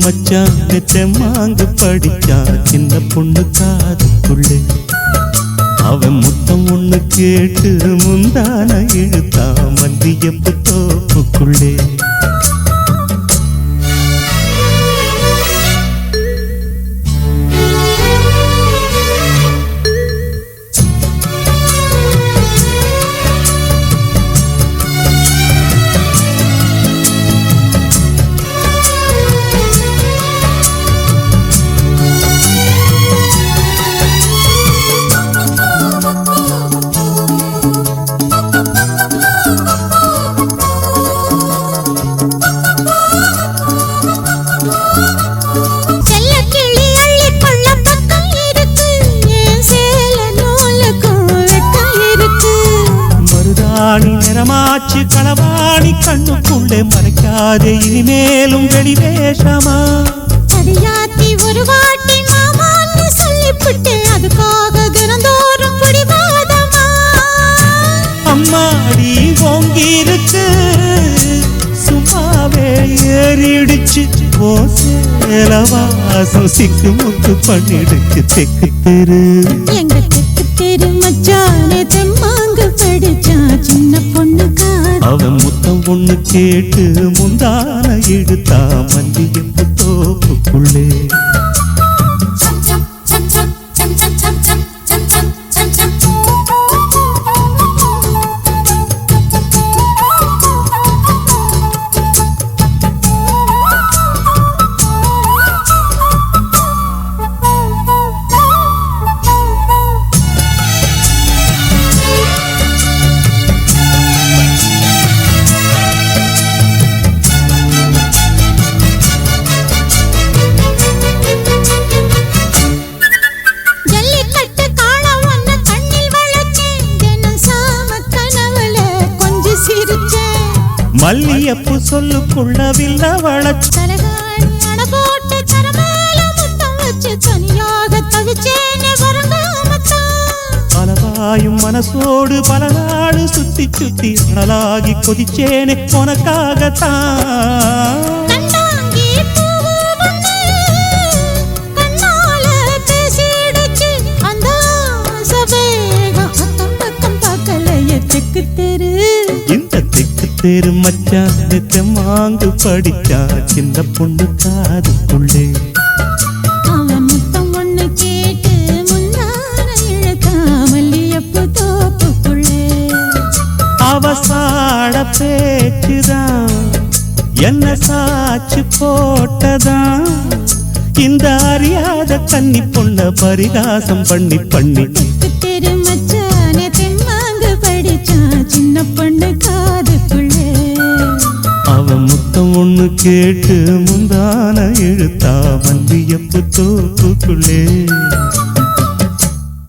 மச்சான் தெம்மாங்கு படிச்சா சின்ன பொண்ணு காதுக்குள்ளே அவன் முத்தம் ஒண்ணு கேட்டு முந்தான இழுத்தா மல்லியப்பு தோப்புக்குள்ளே நிறமாச்சு களவாணி கண்ணுக்குள்ளே மறைக்காதே இனிமேலும் வெளிவேஷமா அடியாத்தி ஒரு வாட்டி மாமான்னு சொல்லிவிட்டு அதுக்காக தினந்தோறும் பிடிவாதமா அம்மாடி ஓங்கிருக்கு சும்மாவே ஏறிடுச்சு ஓ சேலவாசம் சிக்கு முக்கு பண்ணிடுச்சு தெக்கு தெரு எங்க தெக்கு தெரு மச்சானே தெம்மாங்கு படிச்சா சின்ன பொண்ணு அவன் முத்தம் ஒண்ணு கேட்டு முந்தான இழுத்தா மல்லியப்பு தோப்புக்குள்ளே மல்லியப்பு சொல்லுக்குள்ள வில்ல வளச்சு போட்டு தரமேல முத்தம் வச்சு தனியாக தவிச்சேனே பலவாயும் மனசோடு பல நாடு சுத்தி சுத்தி அனலாகி கொதிச்சேனே உனக்காகத்தான் தெரு மச்சான் தெம்மாங்கு படிச்சா சின்ன பொண்ணு காதுக்குள்ளே அவன் முத்தம் ஒண்ணு கேட்டு முந்தான இழுத்தா மல்லியப்பு தோப்புக்குள்ளே அவசாட பேச்சுதான் என்ன சாச்சு போட்டதான் இந்த அறியாத கன்னி பொண்ண பரிகாசம் பண்ணி பண்ணி தெரு மச்சானே தெம்மாங்கு படிச்சா சின்ன பொண்ணு காதுக்குள்ளே அவன் முத்தம் ஒண்ணு கேட்டு முந்தான இழுத்தா மல்லியப்பு தோப்புக்குள்ளே